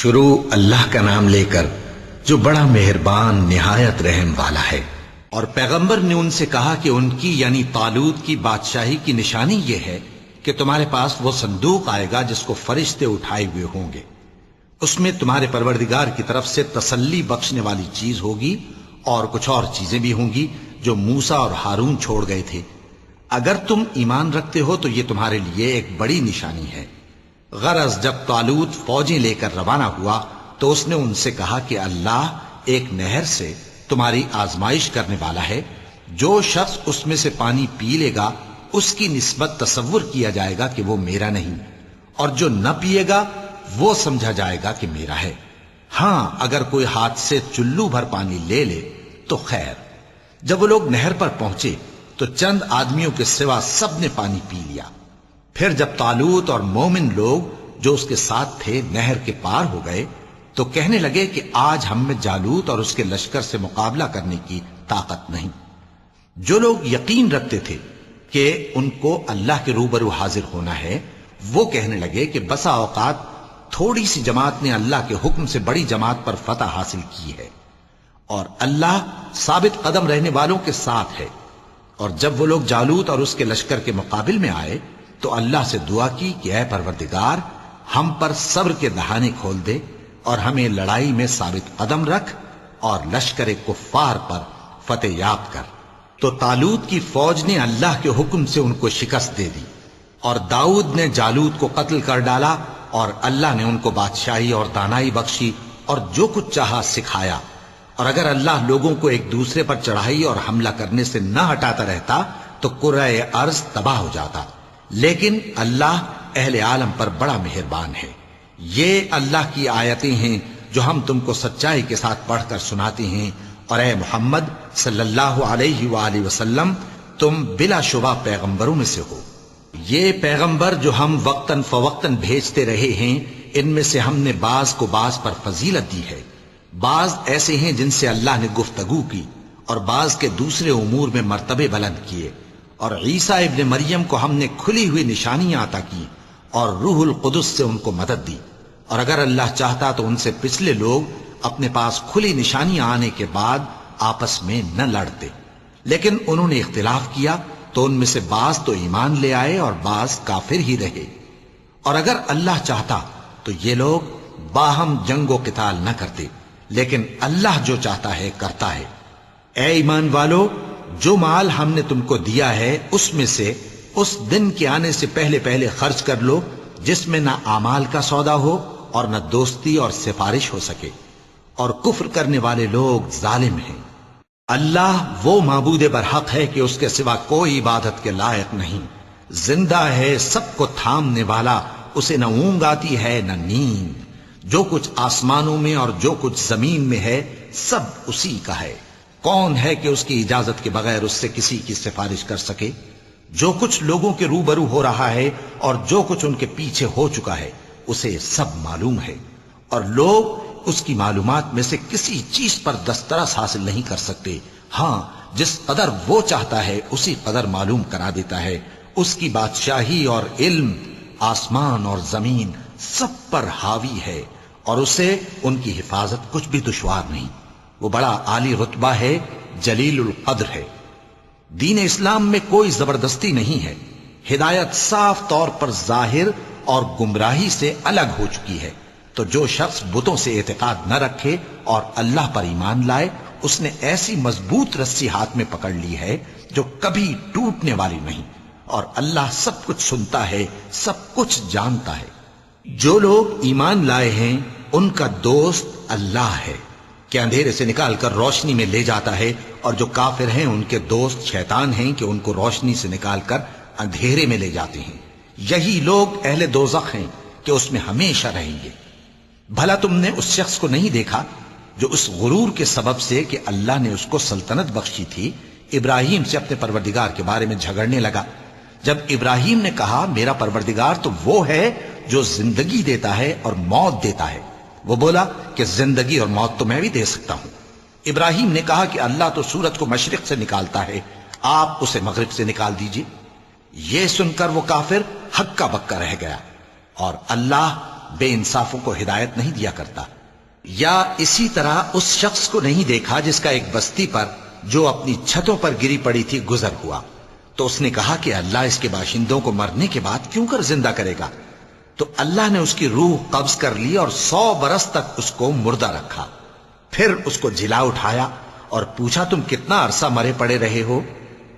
شروع اللہ کا نام لے کر جو بڑا مہربان نہایت رحم والا ہے۔ اور پیغمبر نے ان سے کہا کہ ان کی یعنی طالوت کی بادشاہی کی نشانی یہ ہے کہ تمہارے پاس وہ صندوق آئے گا جس کو فرشتے اٹھائے ہوئے ہوں گے، اس میں تمہارے پروردگار کی طرف سے تسلی بخشنے والی چیز ہوگی اور کچھ اور چیزیں بھی ہوں گی جو موسیٰ اور ہارون چھوڑ گئے تھے۔ اگر تم ایمان رکھتے ہو تو یہ تمہارے لیے ایک بڑی نشانی ہے۔ غرض جب طالوت فوجیں لے کر روانہ ہوا تو اس نے ان سے کہا کہ اللہ ایک نہر سے تمہاری آزمائش کرنے والا ہے، جو شخص اس میں سے پانی پی لے گا اس کی نسبت تصور کیا جائے گا کہ وہ میرا نہیں، اور جو نہ پیے گا وہ سمجھا جائے گا کہ میرا ہے۔ ہاں اگر کوئی ہاتھ سے چلو بھر پانی لے لے تو خیر۔ جب وہ لوگ نہر پر پہنچے تو چند آدمیوں کے سوا سب نے پانی پی لیا۔ پھر جب طالوت اور مومن لوگ جو اس کے ساتھ تھے نہر کے پار ہو گئے تو کہنے لگے کہ آج ہم میں جالوت اور اس کے لشکر سے مقابلہ کرنے کی طاقت نہیں۔ جو لوگ یقین رکھتے تھے کہ ان کو اللہ کے روبرو حاضر ہونا ہے وہ کہنے لگے کہ بسا اوقات تھوڑی سی جماعت نے اللہ کے حکم سے بڑی جماعت پر فتح حاصل کی ہے، اور اللہ ثابت قدم رہنے والوں کے ساتھ ہے۔ اور جب وہ لوگ جالوت اور اس کے لشکر کے مقابل میں آئے تو اللہ سے دعا کی کہ اے پروردگار ہم پر صبر کے دہانے کھول دے اور ہمیں لڑائی میں ثابت قدم رکھ اور لشکر کفار پر فتح یاب کر۔ تو طالوت کی فوج نے اللہ کے حکم سے ان کو شکست دے دی، اور داؤد نے جالوت کو قتل کر ڈالا، اور اللہ نے ان کو بادشاہی اور دانائی بخشی اور جو کچھ چاہا سکھایا۔ اور اگر اللہ لوگوں کو ایک دوسرے پر چڑھائی اور حملہ کرنے سے نہ ہٹاتا رہتا تو کرۂ ارض تباہ ہو جاتا، لیکن اللہ اہل عالم پر بڑا مہربان ہے۔ یہ اللہ کی آیتیں ہیں جو ہم تم کو سچائی کے ساتھ پڑھ کر سناتے ہیں، اور اے محمد صلی اللہ علیہ وآلہ وسلم تم بلا شبہ پیغمبروں میں سے ہو۔ یہ پیغمبر جو ہم وقتاً فوقتاً بھیجتے رہے ہیں ان میں سے ہم نے بعض کو بعض پر فضیلت دی ہے، بعض ایسے ہیں جن سے اللہ نے گفتگو کی اور بعض کے دوسرے امور میں مرتبے بلند کیے، اور عیسیٰ ابن مریم کو ہم نے کھلی ہوئی نشانیاں عطا کی اور روح القدس سے ان کو مدد دی، اور اگر اللہ چاہتا تو ان سے پچھلے لوگ اپنے پاس کھلی نشانیاں آنے کے بعد آپس میں نہ لڑتے، لیکن انہوں نے اختلاف کیا تو ان میں سے بعض تو ایمان لے آئے اور بعض کافر ہی رہے۔ اور اگر اللہ چاہتا تو یہ لوگ باہم جنگ و قتال نہ کرتے، لیکن اللہ جو چاہتا ہے کرتا ہے۔ اے ایمان والو، جو مال ہم نے تم کو دیا ہے اس میں سے اس دن کے آنے سے پہلے پہلے خرچ کر لو جس میں نہ اعمال کا سودا ہو اور نہ دوستی اور سفارش ہو سکے، اور کفر کرنے والے لوگ ظالم ہیں۔ اللہ وہ معبود برحق ہے کہ اس کے سوا کوئی عبادت کے لائق نہیں، زندہ ہے، سب کو تھامنے والا، اسے نہ اونگ آتی ہے نہ نیند۔ جو کچھ آسمانوں میں اور جو کچھ زمین میں ہے سب اسی کا ہے۔ کون ہے کہ اس کی اجازت کے بغیر اس سے کسی کی سفارش کر سکے؟ جو کچھ لوگوں کے روبرو ہو رہا ہے اور جو کچھ ان کے پیچھے ہو چکا ہے اسے سب معلوم ہے، اور لوگ اس کی معلومات میں سے کسی چیز پر دسترس حاصل نہیں کر سکتے۔ ہاں جس قدر وہ چاہتا ہے اسی قدر معلوم کرا دیتا ہے۔ اس کی بادشاہی اور علم آسمان اور زمین سب پر حاوی ہے، اور اسے ان کی حفاظت کچھ بھی دشوار نہیں۔ وہ بڑا عالی رتبہ ہے، جلیل القدر ہے۔ دین اسلام میں کوئی زبردستی نہیں ہے، ہدایت صاف طور پر ظاہر اور گمراہی سے الگ ہو چکی ہے۔ تو جو شخص بتوں سے اعتقاد نہ رکھے اور اللہ پر ایمان لائے اس نے ایسی مضبوط رسی ہاتھ میں پکڑ لی ہے جو کبھی ٹوٹنے والی نہیں، اور اللہ سب کچھ سنتا ہے، سب کچھ جانتا ہے۔ جو لوگ ایمان لائے ہیں ان کا دوست اللہ ہے کہ اندھیرے سے نکال کر روشنی میں لے جاتا ہے، اور جو کافر ہیں ان کے دوست شیطان ہیں کہ ان کو روشنی سے نکال کر اندھیرے میں لے جاتے ہیں۔ یہی لوگ اہل دوزخ ہیں کہ اس میں ہمیشہ رہیں گے۔ بھلا تم نے اس شخص کو نہیں دیکھا جو اس غرور کے سبب سے کہ اللہ نے اس کو سلطنت بخشی تھی ابراہیم سے اپنے پروردگار کے بارے میں جھگڑنے لگا؟ جب ابراہیم نے کہا میرا پروردگار تو وہ ہے جو زندگی دیتا ہے اور موت دیتا ہے، وہ بولا کہ زندگی اور موت تو میں بھی دے سکتا ہوں۔ ابراہیم نے کہا کہ اللہ تو سورج کو مشرق سے نکالتا ہے، آپ اسے مغرب سے نکال دیجئے۔ یہ سن کر وہ کافر ہکا بکا رہ گیا، اور اللہ بے انصافوں کو ہدایت نہیں دیا کرتا۔ یا اسی طرح اس شخص کو نہیں دیکھا جس کا ایک بستی پر جو اپنی چھتوں پر گری پڑی تھی گزر ہوا، تو اس نے کہا کہ اللہ اس کے باشندوں کو مرنے کے بعد کیوں کر زندہ کرے گا؟ تو اللہ نے اس کی روح قبض کر لی اور 100 برس تک اس کو مردہ رکھا۔ پھر اس کو جلا اٹھایا اور پوچھا تم کتنا عرصہ مرے پڑے رہے ہو؟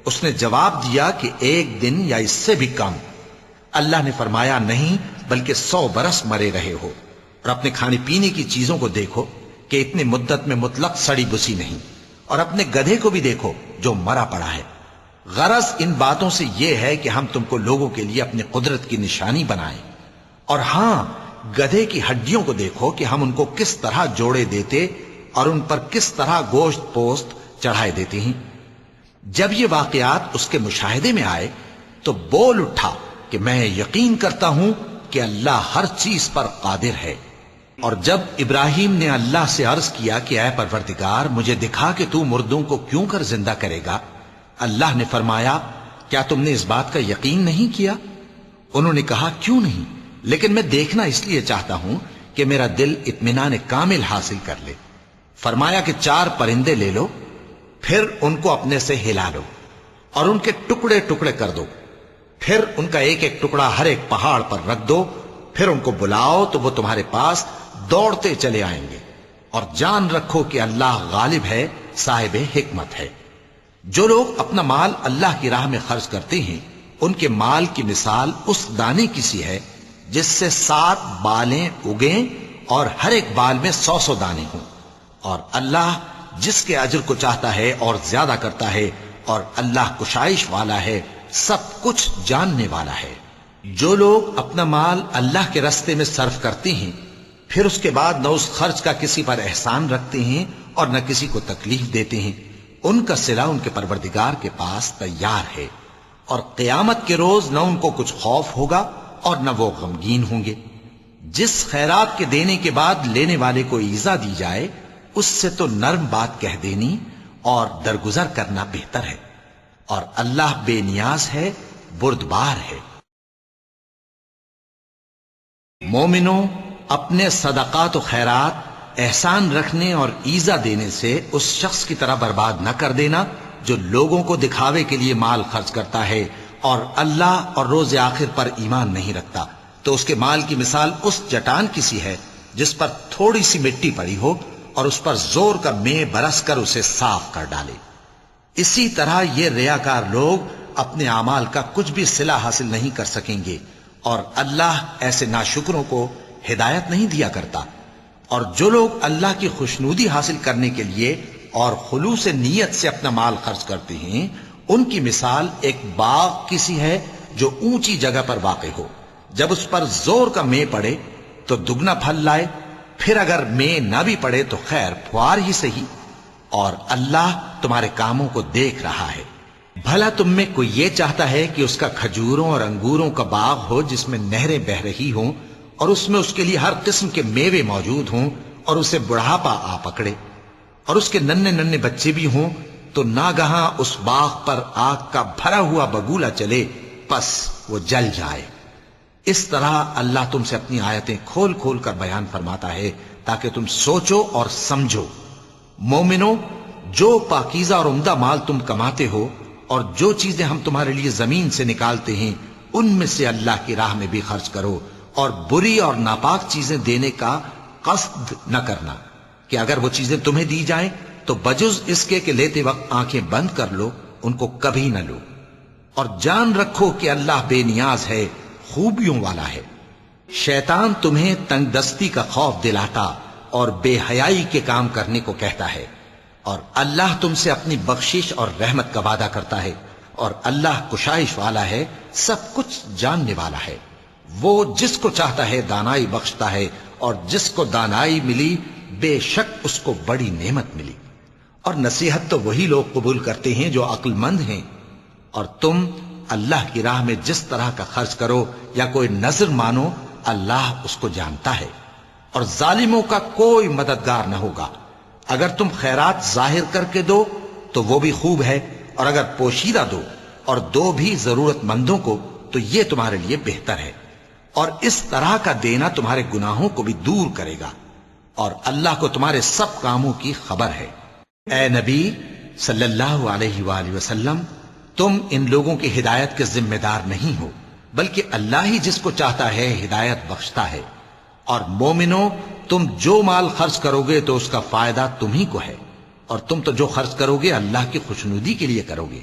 اس نے جواب دیا کہ 1 دن یا اس سے بھی کم۔ اللہ نے فرمایا نہیں بلکہ 100 برس مرے رہے ہو، اور اپنے کھانے پینے کی چیزوں کو دیکھو کہ اتنی مدت میں مطلق سڑی بسی نہیں، اور اپنے گدھے کو بھی دیکھو جو مرا پڑا ہے۔ غرض ان باتوں سے یہ ہے کہ ہم تم کو لوگوں کے لیے اپنی قدرت کی نشانی بنائیں۔ اور ہاں، گدھے کی ہڈیوں کو دیکھو کہ ہم ان کو کس طرح جوڑے دیتے اور ان پر کس طرح گوشت پوست چڑھائے دیتے ہیں۔ جب یہ واقعات اس کے مشاہدے میں آئے تو بول اٹھا کہ میں یقین کرتا ہوں کہ اللہ ہر چیز پر قادر ہے۔ اور جب ابراہیم نے اللہ سے عرض کیا کہ اے پروردگار مجھے دکھا کہ تو مردوں کو کیوں کر زندہ کرے گا، اللہ نے فرمایا کیا تم نے اس بات کا یقین نہیں کیا؟ انہوں نے کہا کیوں نہیں، لیکن میں دیکھنا اس لیے چاہتا ہوں کہ میرا دل اطمینان کامل حاصل کر لے۔ فرمایا کہ 4 پرندے لے لو، پھر ان کو اپنے سے ہلا لو اور ان کے ٹکڑے ٹکڑے کر دو، پھر ان کا ایک ایک ٹکڑا ہر ایک پہاڑ پر رکھ دو، پھر ان کو بلاؤ تو وہ تمہارے پاس دوڑتے چلے آئیں گے، اور جان رکھو کہ اللہ غالب ہے، صاحب حکمت ہے۔ جو لوگ اپنا مال اللہ کی راہ میں خرچ کرتے ہیں ان کے مال کی مثال اس دانے کی سی ہے جس سے 7 بالیں اگیں اور ہر ایک بال میں 100 دانے ہوں، اور اللہ جس کے اجر کو چاہتا ہے اور زیادہ کرتا ہے، اور اللہ کشائش والا ہے، سب کچھ جاننے والا ہے۔ جو لوگ اپنا مال اللہ کے راستے میں صرف کرتے ہیں پھر اس کے بعد نہ اس خرچ کا کسی پر احسان رکھتے ہیں اور نہ کسی کو تکلیف دیتے ہیں، ان کا صلہ ان کے پروردگار کے پاس تیار ہے، اور قیامت کے روز نہ ان کو کچھ خوف ہوگا اور نہ وہ غمگین ہوں گے۔ جس خیرات کے دینے کے بعد لینے والے کو ایذا دی جائے اس سے تو نرم بات کہہ دینی اور درگزر کرنا بہتر ہے، اور اللہ بے نیاز ہے، بردبار ہے۔ مومنوں، اپنے صدقات و خیرات احسان رکھنے اور ایذا دینے سے اس شخص کی طرح برباد نہ کر دینا جو لوگوں کو دکھاوے کے لیے مال خرچ کرتا ہے اور اللہ اور روز آخر پر ایمان نہیں رکھتا، تو اس کے مال کی مثال اس چٹان کی سی ہے جس پر تھوڑی سی مٹی پڑی ہو اور اس پر زور کا مے برس کر اسے صاف کر ڈالے۔ اسی طرح یہ ریاکار لوگ اپنے اعمال کا کچھ بھی صلہ حاصل نہیں کر سکیں گے، اور اللہ ایسے ناشکروں کو ہدایت نہیں دیا کرتا۔ اور جو لوگ اللہ کی خوشنودی حاصل کرنے کے لیے اور خلوص نیت سے اپنا مال خرچ کرتے ہیں ان کی مثال ایک باغ کی سی ہے جو اونچی جگہ پر واقع ہو، جب اس پر زور کا مے پڑے تو دگنا پھل لائے، پھر اگر مے نہ بھی پڑے تو خیر پھوار ہی صحیح، اور اللہ تمہارے کاموں کو دیکھ رہا ہے۔ بھلا تم میں کوئی یہ چاہتا ہے کہ اس کا کھجوروں اور انگوروں کا باغ ہو جس میں نہریں بہ رہی ہوں اور اس میں اس کے لیے ہر قسم کے میوے موجود ہوں، اور اسے بڑھاپا آ پکڑے اور اس کے ننھے ننھے بچے بھی ہوں، تو ناگہاں اس باغ پر آگ کا بھرا ہوا بگولا چلے، پس وہ جل جائے۔ اس طرح اللہ تم سے اپنی آیتیں کھول کھول کر بیان فرماتا ہے تاکہ تم سوچو اور سمجھو۔ مومنوں، جو پاکیزہ اور عمدہ مال تم کماتے ہو اور جو چیزیں ہم تمہارے لیے زمین سے نکالتے ہیں ان میں سے اللہ کی راہ میں بھی خرچ کرو، اور بری اور ناپاک چیزیں دینے کا قصد نہ کرنا کہ اگر وہ چیزیں تمہیں دی جائیں تو بجز اس کے کہ لیتے وقت آنکھیں بند کر لو ان کو کبھی نہ لو، اور جان رکھو کہ اللہ بے نیاز ہے، خوبیوں والا ہے۔ شیطان تمہیں تنگ دستی کا خوف دلاتا اور بے حیائی کے کام کرنے کو کہتا ہے، اور اللہ تم سے اپنی بخشش اور رحمت کا وعدہ کرتا ہے، اور اللہ کشائش والا ہے، سب کچھ جاننے والا ہے۔ وہ جس کو چاہتا ہے دانائی بخشتا ہے، اور جس کو دانائی ملی بے شک اس کو بڑی نعمت ملی، اور نصیحت تو وہی لوگ قبول کرتے ہیں جو عقل مند ہیں۔ اور تم اللہ کی راہ میں جس طرح کا خرچ کرو یا کوئی نذر مانو اللہ اس کو جانتا ہے، اور ظالموں کا کوئی مددگار نہ ہوگا۔ اگر تم خیرات ظاہر کر کے دو تو وہ بھی خوب ہے، اور اگر پوشیدہ دو اور دو بھی ضرورت مندوں کو تو یہ تمہارے لیے بہتر ہے۔ اور اس طرح کا دینا تمہارے گناہوں کو بھی دور کرے گا، اور اللہ کو تمہارے سب کاموں کی خبر ہے۔ اے نبی صلی اللہ علیہ وآلہ وسلم، تم ان لوگوں کی ہدایت کے ذمہ دار نہیں ہو، بلکہ اللہ ہی جس کو چاہتا ہے ہدایت بخشتا ہے۔ اور مومنو، تم جو مال خرچ کرو گے تو اس کا فائدہ تم ہی کو ہے، اور تم تو جو خرچ کرو گے اللہ کی خوشنودی کے لیے کرو گے،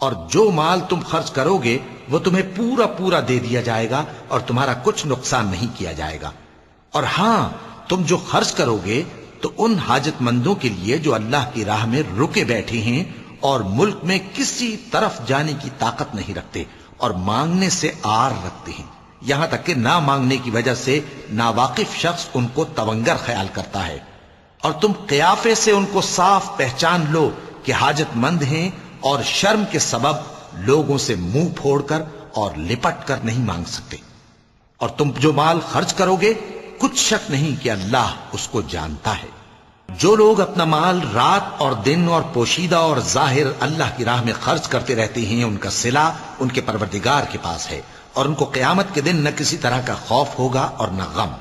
اور جو مال تم خرچ کرو گے وہ تمہیں پورا پورا دے دیا جائے گا اور تمہارا کچھ نقصان نہیں کیا جائے گا۔ اور ہاں، تم جو خرچ کرو گے تو ان حاجت مندوں کے لیے جو اللہ کی راہ میں رکے بیٹھے ہیں اور ملک میں کسی طرف جانے کی طاقت نہیں رکھتے اور مانگنے سے آر رکھتے ہیں، یہاں تک کہ نہ مانگنے کی وجہ سے ناواقف شخص ان کو تونگر خیال کرتا ہے، اور تم قیافے سے ان کو صاف پہچان لو کہ حاجت مند ہیں، اور شرم کے سبب لوگوں سے منہ پھوڑ کر اور لپٹ کر نہیں مانگ سکتے۔ اور تم جو مال خرچ کرو گے کچھ شک نہیں کہ اللہ اس کو جانتا ہے۔ جو لوگ اپنا مال رات اور دن اور پوشیدہ اور ظاہر اللہ کی راہ میں خرچ کرتے رہتے ہیں، ان کا صلہ ان کے پروردگار کے پاس ہے، اور ان کو قیامت کے دن نہ کسی طرح کا خوف ہوگا اور نہ غم۔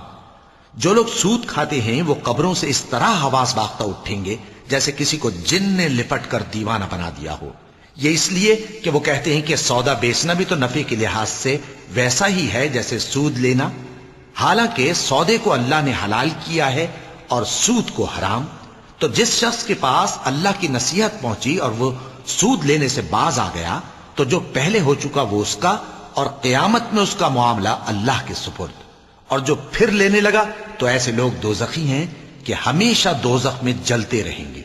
جو لوگ سود کھاتے ہیں وہ قبروں سے اس طرح حواس باختہ اٹھیں گے جیسے کسی کو جن نے لپٹ کر دیوانہ بنا دیا ہو، یہ اس لیے کہ وہ کہتے ہیں کہ سودا بیچنا بھی تو نفع کے لحاظ سے ویسا ہی ہے جیسے سود لینا، حالانکہ سودے کو اللہ نے حلال کیا ہے اور سود کو حرام۔ تو جس شخص کے پاس اللہ کی نصیحت پہنچی اور وہ سود لینے سے باز آ گیا تو جو پہلے ہو چکا وہ اس کا، اور قیامت میں اس کا معاملہ اللہ کے سپرد۔ اور جو پھر لینے لگا تو ایسے لوگ دوزخی ہیں کہ ہمیشہ دوزخ میں جلتے رہیں گے۔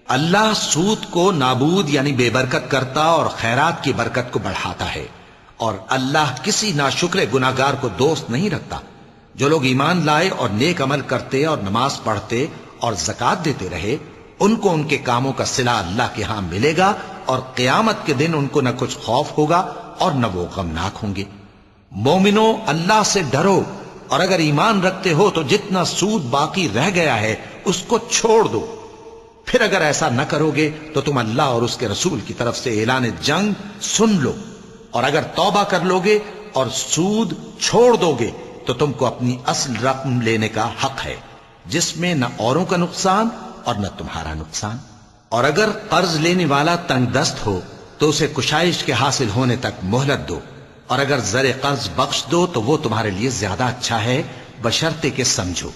اللہ سود کو نابود یعنی بے برکت کرتا اور خیرات کی برکت کو بڑھاتا ہے، اور اللہ کسی ناشکر گناہگار کو دوست نہیں رکھتا۔ جو لوگ ایمان لائے اور نیک عمل کرتے اور نماز پڑھتے اور زکوٰۃ دیتے رہے، ان کو ان کے کاموں کا صلہ اللہ کے ہاں ملے گا، اور قیامت کے دن ان کو نہ کچھ خوف ہوگا اور نہ وہ غمناک ہوں گے۔ مومنو، اللہ سے ڈرو، اور اگر ایمان رکھتے ہو تو جتنا سود باقی رہ گیا ہے اس کو چھوڑ دو۔ پھر اگر ایسا نہ کرو گے تو تم اللہ اور اس کے رسول کی طرف سے اعلان جنگ سن لو، اور اگر توبہ کر لو گے اور سود چھوڑ دو گے تو تم کو اپنی اصل رقم لینے کا حق ہے، جس میں نہ اوروں کا نقصان اور نہ تمہارا نقصان۔ اور اگر قرض لینے والا تنگ دست ہو تو اسے کشائش کے حاصل ہونے تک مہلت دو، اور اگر زر قرض بخش دو تو وہ تمہارے لیے زیادہ اچھا ہے، بشرطے کہ سمجھو۔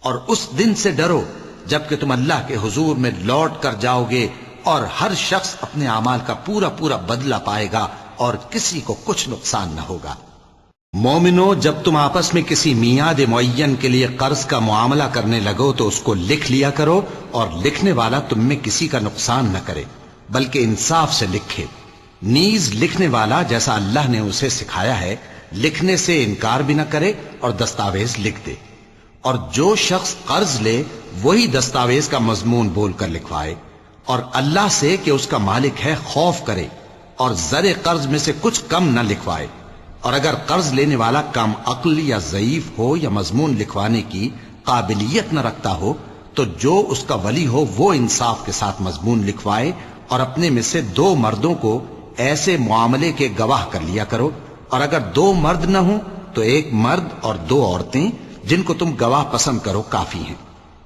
اور اس دن سے ڈرو جبکہ تم اللہ کے حضور میں لوٹ کر جاؤ گے، اور ہر شخص اپنے اعمال کا پورا پورا بدلہ پائے گا اور کسی کو کچھ نقصان نہ ہوگا۔ مومنو، جب تم آپس میں کسی میعاد معین کے لیے قرض کا معاملہ کرنے لگو تو اس کو لکھ لیا کرو، اور لکھنے والا تم میں کسی کا نقصان نہ کرے بلکہ انصاف سے لکھے۔ نیز لکھنے والا جیسا اللہ نے اسے سکھایا ہے لکھنے سے انکار بھی نہ کرے اور دستاویز لکھ دے۔ اور جو شخص قرض لے وہی دستاویز کا مضمون بول کر لکھوائے، اور اللہ سے کہ اس کا مالک ہے خوف کرے، اور زر قرض میں سے کچھ کم نہ لکھوائے۔ اور اگر قرض لینے والا کم عقل یا ضعیف ہو یا مضمون لکھوانے کی قابلیت نہ رکھتا ہو تو جو اس کا ولی ہو وہ انصاف کے ساتھ مضمون لکھوائے، اور اپنے میں سے 2 مردوں کو ایسے معاملے کے گواہ کر لیا کرو، اور اگر 2 مرد نہ ہوں تو 1 مرد اور 2 عورتیں جن کو تم گواہ پسند کرو کافی ہیں،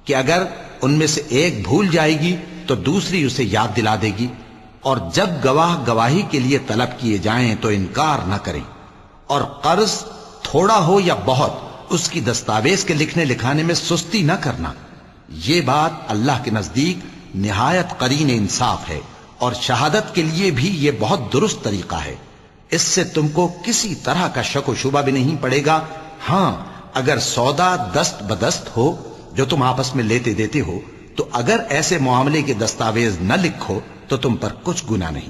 کہ اگر ان میں سے ایک بھول جائے گی تو دوسری اسے یاد دلا دے گی۔ اور جب گواہ گواہی کے لیے طلب کیے جائیں تو انکار نہ کریں۔ اور قرض تھوڑا ہو یا بہت اس کی دستاویز کے لکھنے لکھانے میں سستی نہ کرنا، یہ بات اللہ کے نزدیک نہایت قرین انصاف ہے، اور شہادت کے لیے بھی یہ بہت درست طریقہ ہے۔ اس سے تم کو کسی طرح کا شک و شبہ بھی نہیں پڑے گا۔ ہاں، اگر سودا دست بدست ہو جو تم آپس میں لیتے دیتے ہو تو اگر ایسے معاملے کے دستاویز نہ لکھو تو تم پر کچھ گناہ نہیں۔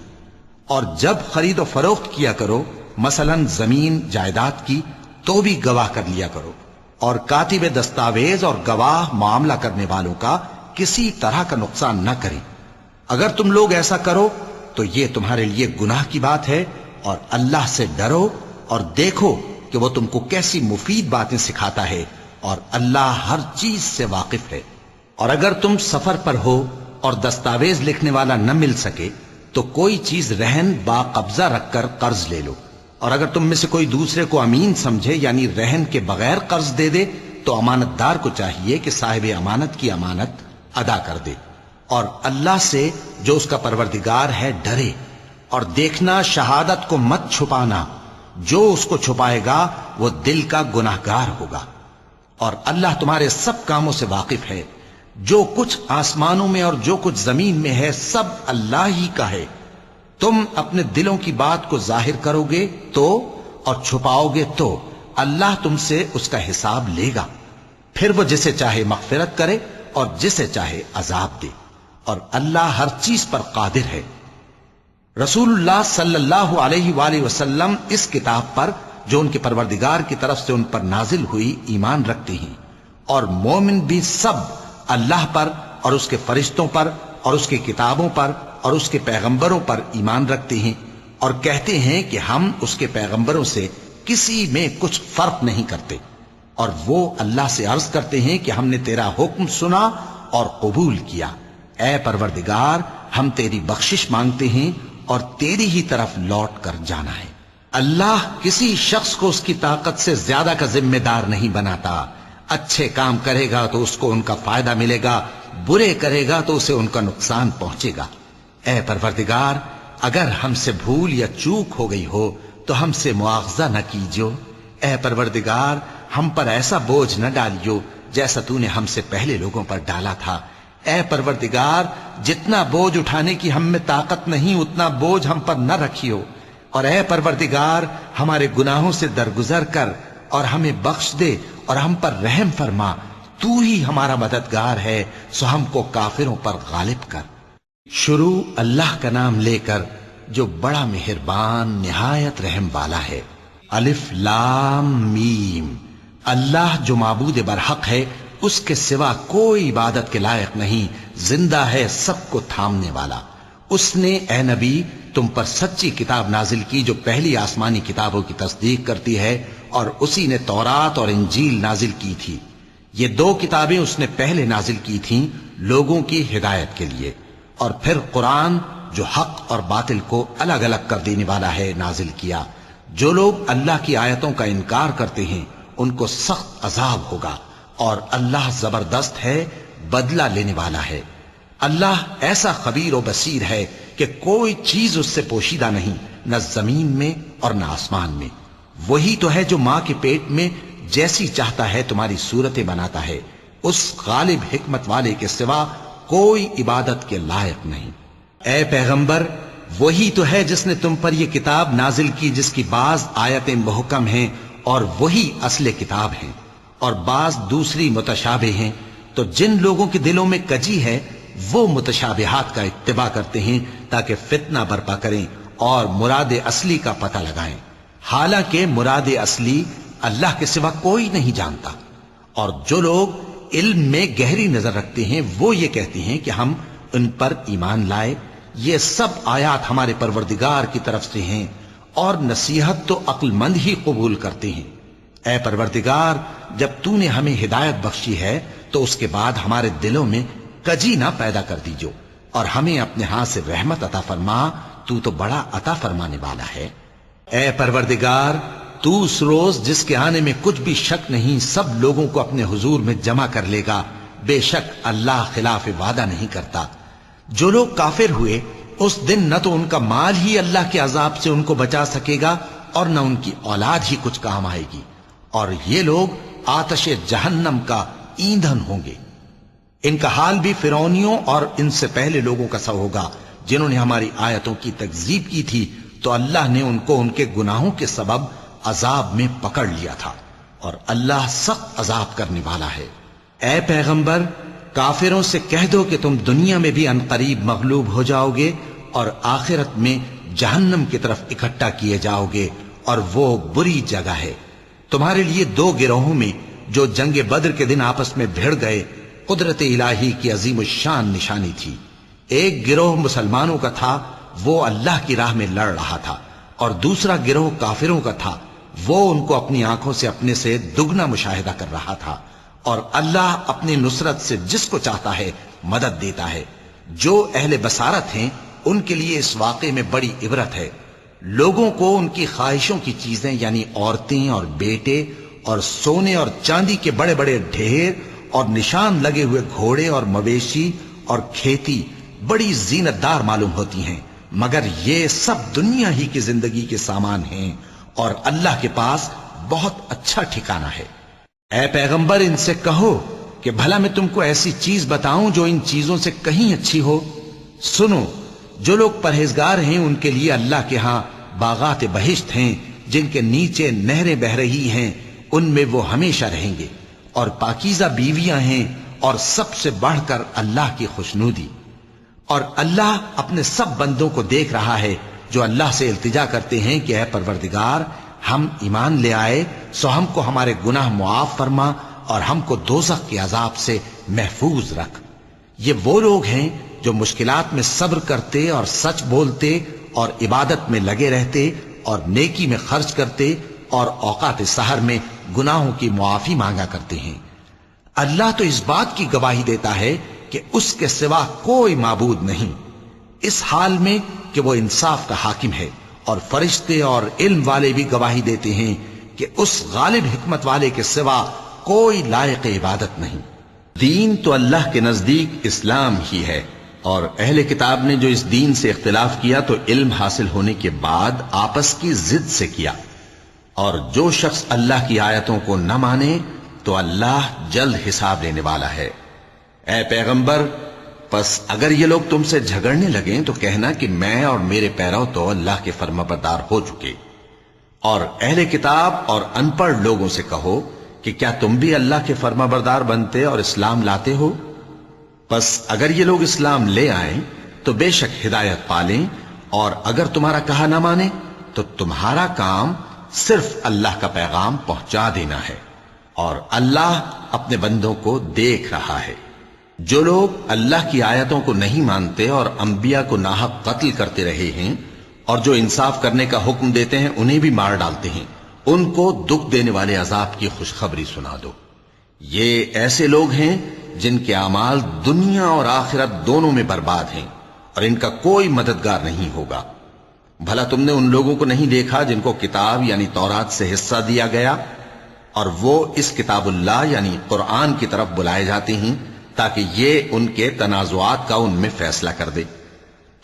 اور جب خرید و فروخت کیا کرو، مثلا زمین جائیداد کی، تو بھی گواہ کر لیا کرو، اور کاتب دستاویز اور گواہ معاملہ کرنے والوں کا کسی طرح کا نقصان نہ کریں۔ اگر تم لوگ ایسا کرو تو یہ تمہارے لیے گناہ کی بات ہے، اور اللہ سے ڈرو اور دیکھو کہ وہ تم کو کیسی مفید باتیں سکھاتا ہے، اور اللہ ہر چیز سے واقف ہے۔ اور اگر تم سفر پر ہو اور دستاویز لکھنے والا نہ مل سکے تو کوئی چیز رہن با قبضہ رکھ کر قرض لے لو، اور اگر تم میں سے کوئی دوسرے کو امین سمجھے یعنی رہن کے بغیر قرض دے دے تو امانت دار کو چاہیے کہ صاحب امانت کی امانت ادا کر دے، اور اللہ سے جو اس کا پروردگار ہے ڈرے، اور دیکھنا شہادت کو مت چھپانا، جو اس کو چھپائے گا وہ دل کا گناہگار ہوگا، اور اللہ تمہارے سب کاموں سے واقف ہے۔ جو کچھ آسمانوں میں اور جو کچھ زمین میں ہے سب اللہ ہی کا ہے۔ تم اپنے دلوں کی بات کو ظاہر کرو گے تو اور چھپاؤ گے تو اللہ تم سے اس کا حساب لے گا، پھر وہ جسے چاہے مغفرت کرے اور جسے چاہے عذاب دے، اور اللہ ہر چیز پر قادر ہے۔ رسول اللہ صلی اللہ علیہ وآلہ وسلم اس کتاب پر جو ان کے پروردگار کی طرف سے ان پر نازل ہوئی ایمان رکھتے ہیں، اور مومن بھی سب اللہ پر اور اس کے فرشتوں پر اور اس کی کتابوں پر اور اس کے پیغمبروں پر ایمان رکھتے ہیں، اور کہتے ہیں کہ ہم اس کے پیغمبروں سے کسی میں کچھ فرق نہیں کرتے، اور وہ اللہ سے عرض کرتے ہیں کہ ہم نے تیرا حکم سنا اور قبول کیا۔ اے پروردگار، ہم تیری بخشش مانگتے ہیں اور تیری ہی طرف لوٹ کر جانا ہے۔ اللہ کسی شخص کو اس کی طاقت سے زیادہ کا ذمہ دار نہیں بناتا۔ اچھے کام کرے گا تو اس کو ان کا فائدہ ملے گا، برے کرے گا تو اسے ان کا نقصان پہنچے گا۔ اے پروردگار، اگر ہم سے بھول یا چوک ہو گئی ہو تو ہم سے مواخذہ نہ کیجو۔ اے پروردگار، ہم پر ایسا بوجھ نہ ڈالیو جیسا تو نے ہم سے پہلے لوگوں پر ڈالا تھا۔ اے پروردگار، جتنا بوجھ اٹھانے کی ہم میں طاقت نہیں اتنا بوجھ ہم پر نہ رکھیو، اور اے پروردگار ہمارے گناہوں سے درگزر کر اور ہمیں بخش دے اور ہم پر رحم فرما، تو ہی ہمارا مددگار ہے، سو ہم کو کافروں پر غالب کر۔ شروع اللہ کا نام لے کر جو بڑا مہربان نہایت رحم والا ہے۔ الف لام میم۔ اللہ جو معبود برحق ہے، اس کے سوا کوئی عبادت کے لائق نہیں، زندہ ہے سب کو تھامنے والا۔ اس نے اے نبی تم پر سچی کتاب نازل کی جو پہلی آسمانی کتابوں کی تصدیق کرتی ہے، اور اسی نے تورات اور انجیل نازل کی تھی۔ یہ دو کتابیں اس نے پہلے نازل کی تھیں لوگوں کی ہدایت کے لیے، اور پھر قرآن جو حق اور باطل کو الگ الگ کر دینے والا ہے نازل کیا۔ جو لوگ اللہ کی آیتوں کا انکار کرتے ہیں ان کو سخت عذاب ہوگا، اور اللہ زبردست ہے، بدلہ لینے والا ہے۔ اللہ ایسا خبیر و بصیر ہے کہ کوئی چیز اس سے پوشیدہ نہیں، نہ زمین میں اور نہ آسمان میں۔ وہی تو ہے جو ماں کے پیٹ میں جیسی چاہتا ہے تمہاری صورتیں بناتا ہے، اس غالب حکمت والے کے سوا کوئی عبادت کے لائق نہیں۔ اے پیغمبر، وہی تو ہے جس نے تم پر یہ کتاب نازل کی جس کی بعض آیتیں محکم ہیں اور وہی اصل کتاب ہیں، اور بعض دوسری متشابہ ہیں، تو جن لوگوں کے دلوں میں کجی ہے وہ متشابہات کا اتباع کرتے ہیں تاکہ فتنہ برپا کریں اور مراد اصلی کا پتہ لگائیں، حالانکہ مراد اصلی اللہ کے سوا کوئی نہیں جانتا۔ اور جو لوگ علم میں گہری نظر رکھتے ہیں وہ یہ کہتے ہیں کہ ہم ان پر ایمان لائے، یہ سب آیات ہمارے پروردگار کی طرف سے ہیں، اور نصیحت تو عقل مند ہی قبول کرتے ہیں۔ اے پروردگار، جب تو نے ہمیں ہدایت بخشی ہے تو اس کے بعد ہمارے دلوں میں کجی نہ پیدا کر دیجو، اور ہمیں اپنے ہاتھ سے رحمت عطا فرما، تو بڑا عطا فرمانے والا ہے۔ اے پروردگار، تو اس روز جس کے آنے میں کچھ بھی شک نہیں سب لوگوں کو اپنے حضور میں جمع کر لے گا، بے شک اللہ خلاف وعدہ نہیں کرتا۔ جو لوگ کافر ہوئے اس دن نہ تو ان کا مال ہی اللہ کے عذاب سے ان کو بچا سکے گا اور نہ ان کی اولاد ہی کچھ کام آئے گی، اور یہ لوگ آتش جہنم کا ایندھن ہوں گے۔ ان کا حال بھی فرعونیوں اور ان سے پہلے لوگوں کا سا ہوگا جنہوں نے ہماری آیتوں کی تکذیب کی تھی، تو اللہ نے ان کو ان کے گناہوں کے سبب عذاب میں پکڑ لیا تھا، اور اللہ سخت عذاب کرنے والا ہے۔ اے پیغمبر، کافروں سے کہہ دو کہ تم دنیا میں بھی عنقریب مغلوب ہو جاؤ گے اور آخرت میں جہنم کی طرف اکٹھا کیے جاؤ گے، اور وہ بری جگہ ہے۔ تمہارے لیے دو گروہوں میں جو جنگ بدر کے دن آپس میں بھڑ گئے قدرت الہی کی عظیم الشان نشانی تھی۔ ایک گروہ مسلمانوں کا تھا، وہ اللہ کی راہ میں لڑ رہا تھا، اور دوسرا گروہ کافروں کا تھا، وہ ان کو اپنی آنکھوں سے اپنے سے دگنا مشاہدہ کر رہا تھا۔ اور اللہ اپنی نصرت سے جس کو چاہتا ہے مدد دیتا ہے۔ جو اہل بصارت ہیں ان کے لیے اس واقعے میں بڑی عبرت ہے۔ لوگوں کو ان کی خواہشوں کی چیزیں یعنی عورتیں اور بیٹے اور سونے اور چاندی کے بڑے بڑے ڈھیر اور نشان لگے ہوئے گھوڑے اور مویشی اور کھیتی بڑی زینت دار معلوم ہوتی ہیں، مگر یہ سب دنیا ہی کی زندگی کے سامان ہیں اور اللہ کے پاس بہت اچھا ٹھکانہ ہے۔ اے پیغمبر ان سے کہو کہ بھلا میں تم کو ایسی چیز بتاؤں جو ان چیزوں سے کہیں اچھی ہو؟ سنو، جو لوگ پرہیزگار ہیں ان کے لیے اللہ کے ہاں باغات بہشت ہیں جن کے نیچے نہریں بہ رہی ہیں، ان میں وہ ہمیشہ رہیں گے، اور پاکیزہ بیویاں ہیں، اور سب سے بڑھ کر اللہ کی خوشنودی۔ اور اللہ اپنے سب بندوں کو دیکھ رہا ہے جو اللہ سے التجا کرتے ہیں کہ اے پروردگار، ہم ایمان لے آئے سو ہم کو ہمارے گناہ معاف فرما اور ہم کو دوزخ کے عذاب سے محفوظ رکھ۔ یہ وہ لوگ ہیں جو مشکلات میں صبر کرتے اور سچ بولتے اور عبادت میں لگے رہتے اور نیکی میں خرچ کرتے اور اوقات سحر میں گناہوں کی معافی مانگا کرتے ہیں۔ اللہ تو اس بات کی گواہی دیتا ہے کہ اس کے سوا کوئی معبود نہیں، اس حال میں کہ وہ انصاف کا حاکم ہے، اور فرشتے اور علم والے بھی گواہی دیتے ہیں کہ اس غالب حکمت والے کے سوا کوئی لائق عبادت نہیں۔ دین تو اللہ کے نزدیک اسلام ہی ہے، اور اہل کتاب نے جو اس دین سے اختلاف کیا تو علم حاصل ہونے کے بعد آپس کی ضد سے کیا، اور جو شخص اللہ کی آیتوں کو نہ مانے تو اللہ جلد حساب لینے والا ہے۔ اے پیغمبر، پس اگر یہ لوگ تم سے جھگڑنے لگیں تو کہنا کہ میں اور میرے پیرو تو اللہ کے فرمانبردار ہو چکے، اور اہل کتاب اور ان پڑھ لوگوں سے کہو کہ کیا تم بھی اللہ کے فرمانبردار بنتے اور اسلام لاتے ہو؟ پس اگر یہ لوگ اسلام لے آئیں تو بے شک ہدایت پالیں، اور اگر تمہارا کہا نہ مانے تو تمہارا کام صرف اللہ کا پیغام پہنچا دینا ہے، اور اللہ اپنے بندوں کو دیکھ رہا ہے۔ جو لوگ اللہ کی آیتوں کو نہیں مانتے اور انبیاء کو ناحق قتل کرتے رہے ہیں، اور جو انصاف کرنے کا حکم دیتے ہیں انہیں بھی مار ڈالتے ہیں، ان کو دکھ دینے والے عذاب کی خوشخبری سنا دو۔ یہ ایسے لوگ ہیں جن کے اعمال دنیا اور آخرت دونوں میں برباد ہیں، اور ان کا کوئی مددگار نہیں ہوگا۔ بھلا تم نے ان لوگوں کو نہیں دیکھا جن کو کتاب یعنی تورات سے حصہ دیا گیا، اور وہ اس کتاب اللہ یعنی قرآن کی طرف بلائے جاتے ہیں تاکہ یہ ان کے تنازعات کا ان میں فیصلہ کر دے،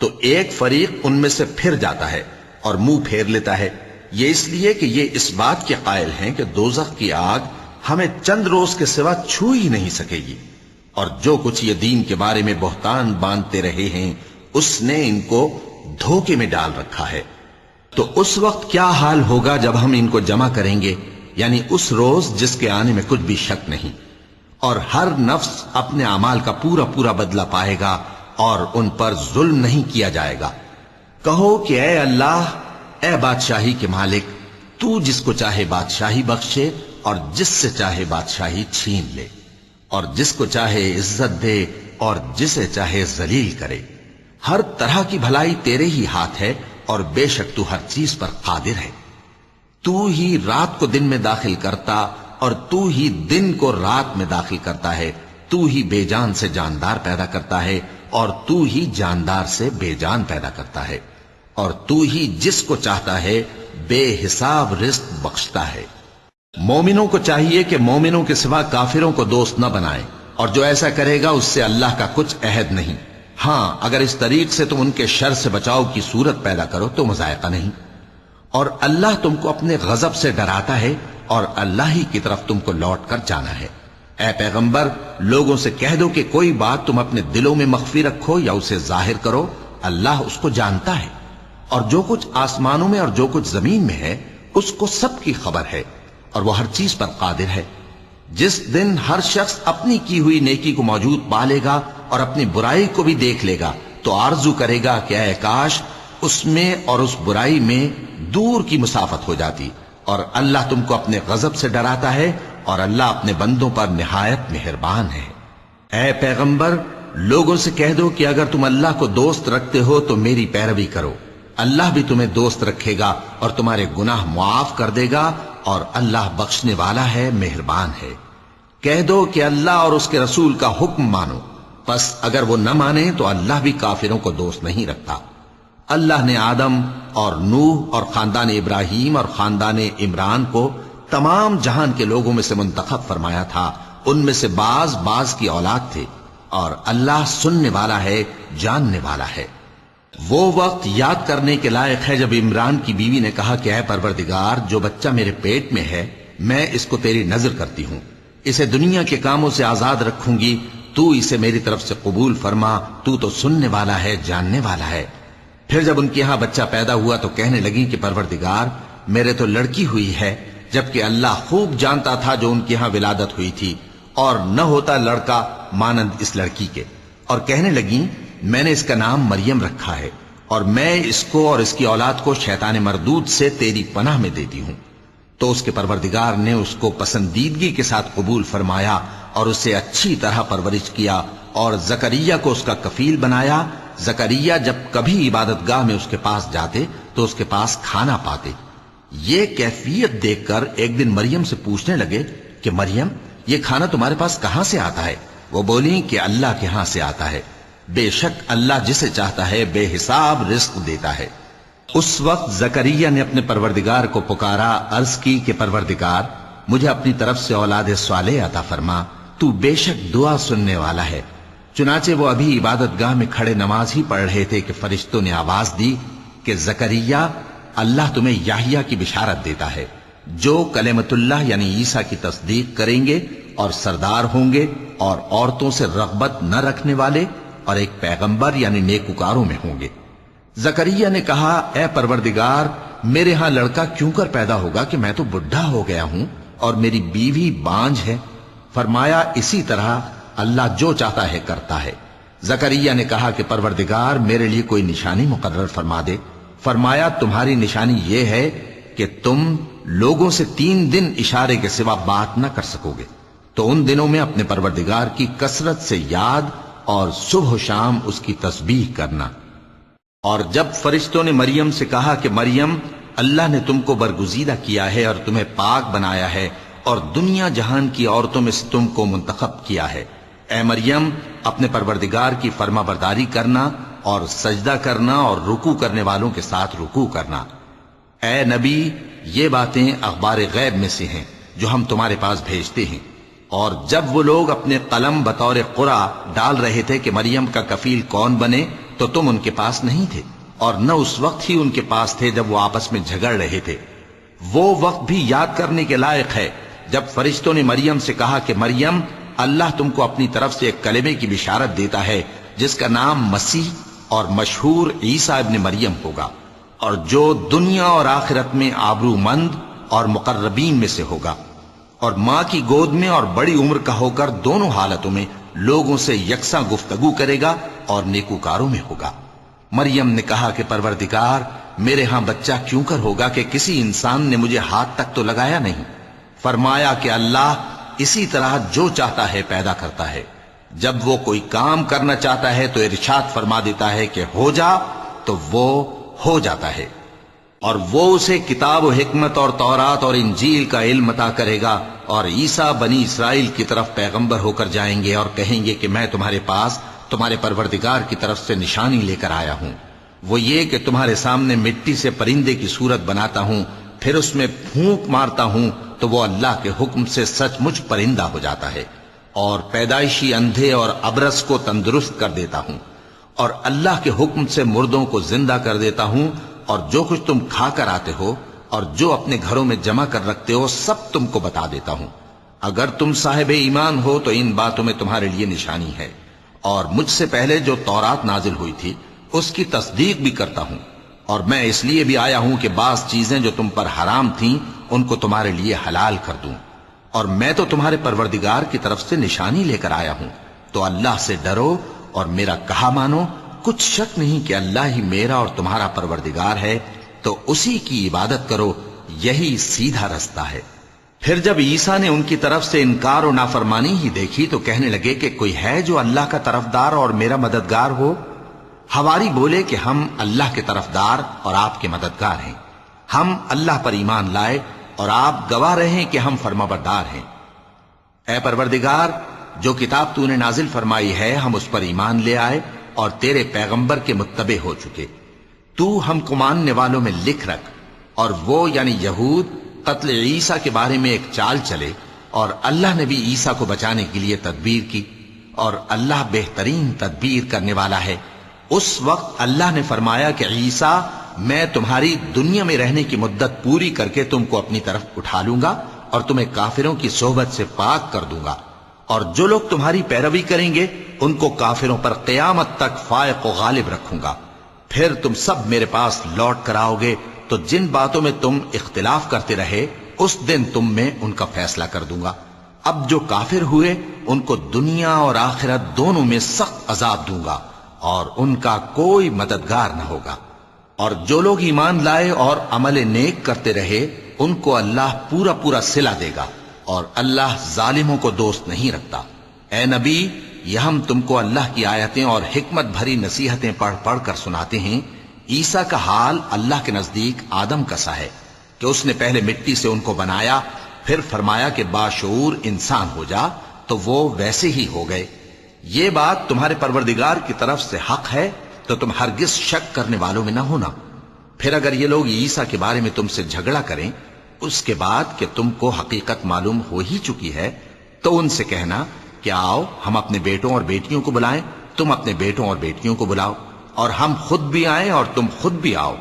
تو ایک فریق ان میں سے پھر جاتا ہے اور منہ پھیر لیتا ہے، یہ اس لیے کہ یہ اس بات کے قائل ہیں کہ دوزخ کی آگ ہمیں چند روز کے سوا چھو ہی نہیں سکے گی، اور جو کچھ یہ دین کے بارے میں بہتان باندھتے رہے ہیں اس نے ان کو دھوکے میں ڈال رکھا ہے۔ تو اس وقت کیا حال ہوگا جب ہم ان کو جمع کریں گے، یعنی اس روز جس کے آنے میں کچھ بھی شک نہیں، اور ہر نفس اپنے اعمال کا پورا پورا بدلہ پائے گا اور ان پر ظلم نہیں کیا جائے گا۔ کہو کہ اے اللہ، اے بادشاہی کے مالک، تو جس کو چاہے بادشاہی بخشے اور جس سے چاہے بادشاہی چھین لے، اور جس کو چاہے عزت دے اور جسے چاہے ذلیل کرے۔ ہر طرح کی بھلائی تیرے ہی ہاتھ ہے، اور بے شک تو ہر چیز پر قادر ہے۔ تو ہی رات کو دن میں داخل کرتا اور تو ہی دن کو رات میں داخل کرتا ہے، تو ہی بے جان سے جاندار پیدا کرتا ہے اور تو ہی جاندار سے بے جان پیدا کرتا ہے، اور تو ہی جس کو چاہتا ہے بے حساب رزق بخشتا ہے۔ مومنوں کو چاہیے کہ مومنوں کے سوا کافروں کو دوست نہ بنائیں، اور جو ایسا کرے گا اس سے اللہ کا کچھ عہد نہیں۔ ہاں، اگر اس طریق سے تم ان کے شر سے بچاؤ کی صورت پیدا کرو تو مذائقہ نہیں، اور اللہ تم کو اپنے غضب سے ڈراتا ہے، اور اللہ ہی کی طرف تم کو لوٹ کر جانا ہے۔ اے پیغمبر، لوگوں سے کہہ دو کہ کوئی بات تم اپنے دلوں میں مخفی رکھو یا اسے ظاہر کرو، اللہ اس کو جانتا ہے، اور جو کچھ آسمانوں میں اور جو کچھ زمین میں ہے اس کو سب کی خبر ہے، اور وہ ہر چیز پر قادر ہے۔ جس دن ہر شخص اپنی کی ہوئی نیکی کو موجود پا لے گا اور اپنی برائی کو بھی دیکھ لے گا تو آرزو کرے گا کہ اے کاش اس میں اور اس برائی میں دور کی مسافت ہو جاتی، اور اللہ تم کو اپنے غضب سے ڈراتا ہے، اور اللہ اپنے بندوں پر نہایت مہربان ہے۔ اے پیغمبر، لوگوں سے کہہ دو کہ اگر تم اللہ کو دوست رکھتے ہو تو میری پیروی کرو، اللہ بھی تمہیں دوست رکھے گا اور تمہارے گناہ معاف کر دے گا، اور اللہ بخشنے والا ہے، مہربان ہے۔ کہہ دو کہ اللہ اور اس کے رسول کا حکم مانو، پس اگر وہ نہ مانے تو اللہ بھی کافروں کو دوست نہیں رکھتا۔ اللہ نے آدم اور نوح اور خاندان ابراہیم اور خاندان عمران کو تمام جہان کے لوگوں میں سے منتخب فرمایا تھا. ان میں سے بعض بعض کی اولاد تھے، اور اللہ سننے والا ہے، جاننے والا ہے. وہ وقت یاد کرنے کے لائق ہے جب عمران کی بیوی نے کہا کہ اے پروردگار، جو بچہ میرے پیٹ میں ہے میں اس کو تیری نذر کرتی ہوں، اسے دنیا کے کاموں سے آزاد رکھوں گی، تو اسے میری طرف سے قبول فرما، تو تو سننے والا ہے، جاننے والا ہے. پھر جب ان کے ہاں بچہ پیدا ہوا تو کہنے لگی کہ پروردگار، میرے تو لڑکی ہوئی ہے، جبکہ اللہ خوب جانتا تھا جو ان کے ہاں ولادت ہوئی تھی، اور نہ ہوتا لڑکا مانند اس لڑکی کے. اور کہنے لگیں میں نے اس کا نام مریم رکھا ہے، اور میں اس کو اور اس کی اولاد کو شیطان مردود سے تیری پناہ میں دیتی ہوں. تو اس کے پروردگار نے اس کو پسندیدگی کے ساتھ قبول فرمایا اور اسے اچھی طرح پرورش کیا، اور زکریا کو اس کا کفیل بنایا. زکریا جب کبھی عبادت گاہ میں اس کے پاس جاتے تو اس کے پاس کھانا پاتے. یہ کیفیت دیکھ کر ایک دن مریم سے پوچھنے لگے کہ مریم، یہ کھانا تمہارے پاس کہاں سے آتا ہے؟ وہ بولی کہ اللہ کے ہاں سے آتا ہے، بے شک اللہ جسے چاہتا ہے بے حساب رزق دیتا ہے. اس وقت زکریا نے اپنے پروردگار کو پکارا، عرض کی کہ پروردگار، مجھے اپنی طرف سے اولاد صالح عطا فرما، تو بے شک دعا سننے والا ہے. چنانچہ وہ ابھی عبادت گاہ میں کھڑے نماز ہی پڑھ رہے تھے کہ فرشتوں نے آواز دی کہ زکریا، اللہ تمہیں یحییٰ کی بشارت دیتا ہے، جو کلمۃ اللہ یعنی عیسیٰ کی تصدیق کریں گے اور سردار ہوں گے اور عورتوں سے رغبت نہ رکھنے والے اور ایک پیغمبر یعنی نیکوکاروں میں ہوں گے. زکریا نے کہا، اے پروردگار، میرے ہاں لڑکا کیوں کر پیدا ہوگا کہ میں تو بڈھا ہو گیا ہوں اور میری بیوی بانجھ ہے. فرمایا اسی طرح اللہ جو چاہتا ہے کرتا ہے. زکریا نے کہا کہ پروردگار، میرے لیے کوئی نشانی مقرر فرما دے. فرمایا تمہاری نشانی یہ ہے کہ تم لوگوں سے 3 دن اشارے کے سوا بات نہ کر سکو گے. تو ان دنوں میں اپنے پروردگار کی کثرت سے یاد اور صبح و شام اس کی تسبیح کرنا. اور جب فرشتوں نے مریم سے کہا کہ مریم، اللہ نے تم کو برگزیدہ کیا ہے اور تمہیں پاک بنایا ہے اور دنیا جہان کی عورتوں میں سے تم کو منتخب کیا ہے، اے مریم اپنے پروردگار کی فرما برداری کرنا اور سجدہ کرنا اور رکوع کرنے والوں کے ساتھ رکوع کرنا. اے نبی، یہ باتیں اخبار غیب میں سے ہیں جو ہم تمہارے پاس بھیجتے ہیں. اور جب وہ لوگ اپنے قلم بطور قرعہ ڈال رہے تھے کہ مریم کا کفیل کون بنے تو تم ان کے پاس نہیں تھے، اور نہ اس وقت ہی ان کے پاس تھے جب وہ آپس میں جھگڑ رہے تھے. وہ وقت بھی یاد کرنے کے لائق ہے جب فرشتوں نے مریم سے کہا کہ مریم، اللہ تم کو اپنی طرف سے ایک کلمے کی بشارت دیتا ہے جس کا نام مسیح اور مشہور عیسیٰ ابن مریم ہوگا، اور جو دنیا اور آخرت میں آبرو مند اور مقربین میں سے ہوگا، اور ماں کی گود میں اور بڑی عمر کا ہو کر دونوں حالتوں میں لوگوں سے یکساں گفتگو کرے گا اور نیکوکاروں میں ہوگا. مریم نے کہا کہ پروردگار، میرے ہاں بچہ کیوں کر ہوگا کہ کسی انسان نے مجھے ہاتھ تک تو لگایا نہیں. فرمایا کہ اللہ اسی طرح جو چاہتا ہے پیدا کرتا ہے. جب وہ کوئی کام کرنا چاہتا ہے تو ارشاد فرما دیتا ہے کہ ہو جا، تو وہ ہو جاتا ہے. اور وہ اسے کتاب و حکمت اور تورات اور انجیل کا علم عطا کرے گا، اور عیسیٰ بنی اسرائیل کی طرف پیغمبر ہو کر جائیں گے اور کہیں گے کہ میں تمہارے پاس تمہارے پروردگار کی طرف سے نشانی لے کر آیا ہوں. وہ یہ کہ تمہارے سامنے مٹی سے پرندے کی صورت بناتا ہوں، پھر اس میں پھونک مارتا ہوں تو وہ اللہ کے حکم سے سچ مچ پرندہ ہو جاتا ہے، اور پیدائشی اندھے اور ابرص کو تندرست کر دیتا ہوں، اور اللہ کے حکم سے مردوں کو زندہ کر دیتا ہوں، اور جو کچھ تم کھا کر آتے ہو اور جو اپنے گھروں میں جمع کر رکھتے ہو سب تم کو بتا دیتا ہوں. اگر تم صاحب ایمان ہو تو ان باتوں میں تمہارے لیے نشانی ہے. اور مجھ سے پہلے جو تورات نازل ہوئی تھی اس کی تصدیق بھی کرتا ہوں، اور میں اس لیے بھی آیا ہوں کہ بعض چیزیں جو تم پر حرام تھیں ان کو تمہارے لیے حلال کر دوں. اور میں تو تمہارے پروردگار کی طرف سے نشانی لے کر آیا ہوں. تو اللہ سے ڈرو اور میرا کہا مانو. کچھ شک نہیں کہ اللہ ہی میرا اور تمہارا پروردگار ہے، تو اسی کی عبادت کرو، یہی سیدھا رستہ ہے. پھر جب عیسیٰ نے ان کی طرف سے انکار و نافرمانی ہی دیکھی تو کہنے لگے کہ کوئی ہے جو اللہ کا طرفدار اور میرا مددگار ہو؟ حواری بولے کہ ہم اللہ کے طرفدار اور آپ کے مددگار ہیں. ہم اللہ پر ایمان لائے اور آپ گواہ رہے کہ ہم فرمانبردار ہیں. اے پروردگار، جو کتاب تو نے نازل فرمائی ہے ہم اس پر ایمان لے آئے اور تیرے پیغمبر کے متبع ہو چکے. تو ہم کو ماننے والوں میں لکھ رکھ، اور وہ یعنی یہود قتل عیسیٰ کے بارے میں ایک چال چلے، اور اللہ نے بھی عیسیٰ کو بچانے کے لیے تدبیر کی، اور اللہ بہترین تدبیر کرنے والا ہے۔ اس وقت اللہ نے فرمایا کہ عیسیٰ، میں تمہاری دنیا میں رہنے کی مدت پوری کر کے تم کو اپنی طرف اٹھا لوں گا اور تمہیں کافروں کی صحبت سے پاک کر دوں گا، اور جو لوگ تمہاری پیروی کریں گے ان کو کافروں پر قیامت تک فائق و غالب رکھوں گا۔ پھر تم سب میرے پاس لوٹ کر آؤ گے تو جن باتوں میں تم اختلاف کرتے رہے اس دن تم میں ان کا فیصلہ کر دوں گا۔ اب جو کافر ہوئے ان کو دنیا اور آخرت دونوں میں سخت عذاب دوں گا، اور ان کا کوئی مددگار نہ ہوگا۔ اور جو لوگ ایمان لائے اور عمل نیک کرتے رہے ان کو اللہ پورا پورا صلہ دے گا، اور اللہ ظالموں کو دوست نہیں رکھتا۔ اے نبی، یہ ہم تم کو اللہ کی آیتیں اور حکمت بھری نصیحتیں پڑھ پڑھ کر سناتے ہیں۔ عیسیٰ کا حال اللہ کے نزدیک آدم کا سا ہے کہ اس نے پہلے مٹی سے ان کو بنایا، پھر فرمایا کہ باشعور انسان ہو جا، تو وہ ویسے ہی ہو گئے۔ یہ بات تمہارے پروردگار کی طرف سے حق ہے، تو تم ہرگز شک کرنے والوں میں نہ ہونا۔ پھر اگر یہ لوگ عیسیٰ کے بارے میں تم سے جھگڑا کریں اس کے بعد کہ تم کو حقیقت معلوم ہو ہی چکی ہے، تو ان سے کہنا کہ آؤ ہم اپنے بیٹوں اور بیٹیوں کو بلائیں، تم اپنے بیٹوں اور بیٹیوں کو بلاؤ، اور ہم خود بھی آئیں اور تم خود بھی آؤ،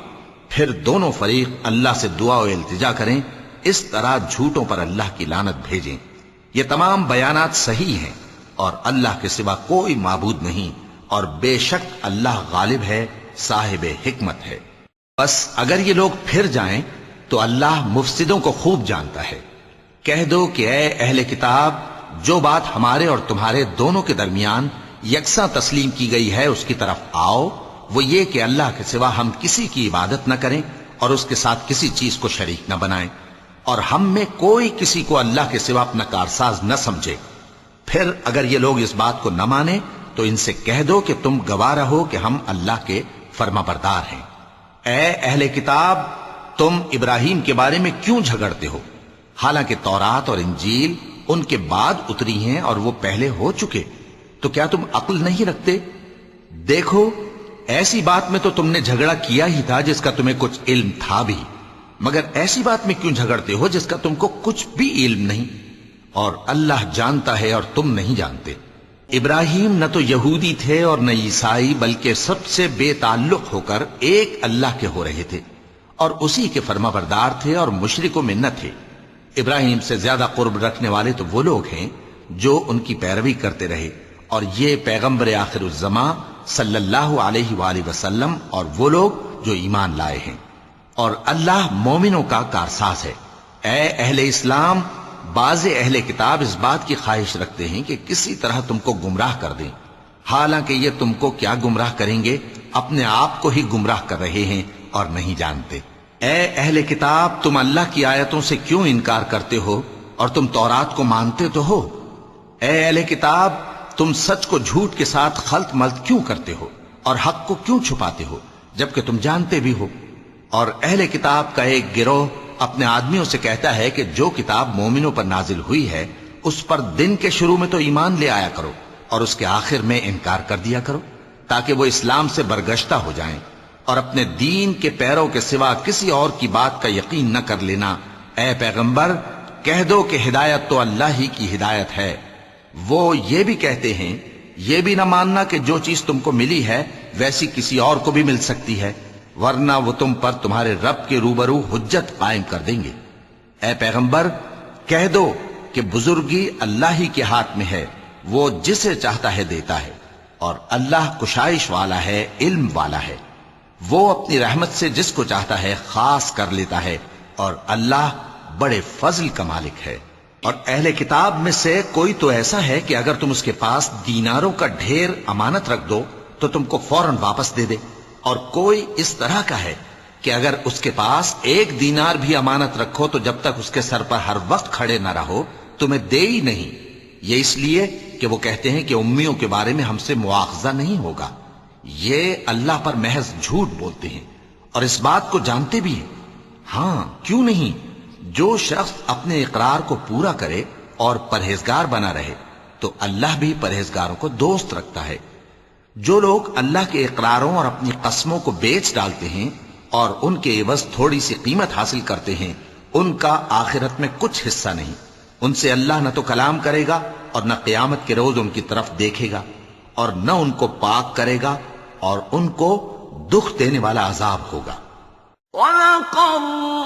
پھر دونوں فریق اللہ سے دعا و التجا کریں، اس طرح جھوٹوں پر اللہ کی لعنت بھیجیں۔ یہ تمام بیانات صحیح ہیں، اور اللہ کے سوا کوئی معبود نہیں، اور بے شک اللہ غالب ہے، صاحب حکمت ہے۔ بس اگر یہ لوگ پھر جائیں تو اللہ مفسدوں کو خوب جانتا ہے۔ کہہ دو کہ اے اہل کتاب، جو بات ہمارے اور تمہارے دونوں کے درمیان یکساں تسلیم کی گئی ہے اس کی طرف آؤ، وہ یہ کہ اللہ کے سوا ہم کسی کی عبادت نہ کریں اور اس کے ساتھ کسی چیز کو شریک نہ بنائیں، اور ہم میں کوئی کسی کو اللہ کے سوا اپنا کارساز نہ سمجھے۔ پھر اگر یہ لوگ اس بات کو نہ مانیں تو ان سے کہہ دو کہ تم گواہ رہو کہ ہم اللہ کے فرما بردار ہیں۔ اے اہل کتاب، تم ابراہیم کے بارے میں کیوں جھگڑتے ہو؟ حالانکہ تورات اور انجیل ان کے بعد اتری ہیں اور وہ پہلے ہو چکے، تو کیا تم عقل نہیں رکھتے؟ دیکھو، ایسی بات میں تو تم نے جھگڑا کیا ہی تھا جس کا تمہیں کچھ علم تھا بھی، مگر ایسی بات میں کیوں جھگڑتے ہو جس کا تم کو کچھ بھی علم نہیں؟ اور اللہ جانتا ہے اور تم نہیں جانتے۔ ابراہیم نہ تو یہودی تھے اور نہ عیسائی، بلکہ سب سے بے تعلق ہو کر ایک اللہ کے ہو رہے تھے، اور اسی کے فرما بردار تھے اور مشرکوں میں نہ تھے۔ ابراہیم سے زیادہ قرب رکھنے والے تو وہ لوگ ہیں جو ان کی پیروی کرتے رہے، اور یہ پیغمبر آخر الزماں صلی اللہ علیہ وآلہ وسلم اور وہ لوگ جو ایمان لائے ہیں، اور اللہ مومنوں کا کارساز ہے۔ اے اہل اسلام، بعض اہل کتاب اس بات کی خواہش رکھتے ہیں کہ کسی طرح تم کو گمراہ کر دیں، حالانکہ یہ تم کو کیا گمراہ کریں گے، اپنے آپ کو ہی گمراہ کر رہے ہیں اور نہیں جانتے۔ اے اہل کتاب، تم اللہ کی آیتوں سے کیوں انکار کرتے ہو اور تم تورات کو مانتے تو ہو؟ اے اہل کتاب، تم سچ کو جھوٹ کے ساتھ خلط ملط کیوں کرتے ہو اور حق کو کیوں چھپاتے ہو جبکہ تم جانتے بھی ہو؟ اور اہل کتاب کا ایک گروہ اپنے آدمیوں سے کہتا ہے کہ جو کتاب مومنوں پر نازل ہوئی ہے اس پر دن کے شروع میں تو ایمان لے آیا کرو اور اس کے آخر میں انکار کر دیا کرو، تاکہ وہ اسلام سے برگشتہ ہو جائیں، اور اپنے دین کے پیروں کے سوا کسی اور کی بات کا یقین نہ کر لینا۔ اے پیغمبر، کہہ دو کہ ہدایت تو اللہ ہی کی ہدایت ہے۔ وہ یہ بھی کہتے ہیں، یہ بھی نہ ماننا کہ جو چیز تم کو ملی ہے ویسی کسی اور کو بھی مل سکتی ہے، ورنہ وہ تم پر تمہارے رب کے روبرو حجت قائم کر دیں گے۔ اے پیغمبر، کہہ دو کہ بزرگی اللہ ہی کے ہاتھ میں ہے، وہ جسے چاہتا ہے دیتا ہے، اور اللہ کشائش والا ہے، علم والا ہے۔ وہ اپنی رحمت سے جس کو چاہتا ہے خاص کر لیتا ہے، اور اللہ بڑے فضل کا مالک ہے۔ اور اہل کتاب میں سے کوئی تو ایسا ہے کہ اگر تم اس کے پاس دیناروں کا ڈھیر امانت رکھ دو تو تم کو فوراً واپس دے دے، اور کوئی اس طرح کا ہے کہ اگر اس کے پاس 1 دینار بھی امانت رکھو تو جب تک اس کے سر پر ہر وقت کھڑے نہ رہو تمہیں دے ہی نہیں۔ یہ اس لیے کہ وہ کہتے ہیں کہ امیوں کے بارے میں ہم سے مواخذہ نہیں ہوگا۔ یہ اللہ پر محض جھوٹ بولتے ہیں اور اس بات کو جانتے بھی ہیں۔ ہاں، کیوں نہیں؟ جو شخص اپنے اقرار کو پورا کرے اور پرہیزگار بنا رہے تو اللہ بھی پرہیزگاروں کو دوست رکھتا ہے۔ جو لوگ اللہ کے اقراروں اور اپنی قسموں کو بیچ ڈالتے ہیں اور ان کے عوض تھوڑی سی قیمت حاصل کرتے ہیں، ان کا آخرت میں کچھ حصہ نہیں۔ ان سے اللہ نہ تو کلام کرے گا اور نہ قیامت کے روز ان کی طرف دیکھے گا، اور نہ ان کو پاک کرے گا، اور ان کو دکھ دینے والا عذاب ہوگا۔ وَلَقَدْ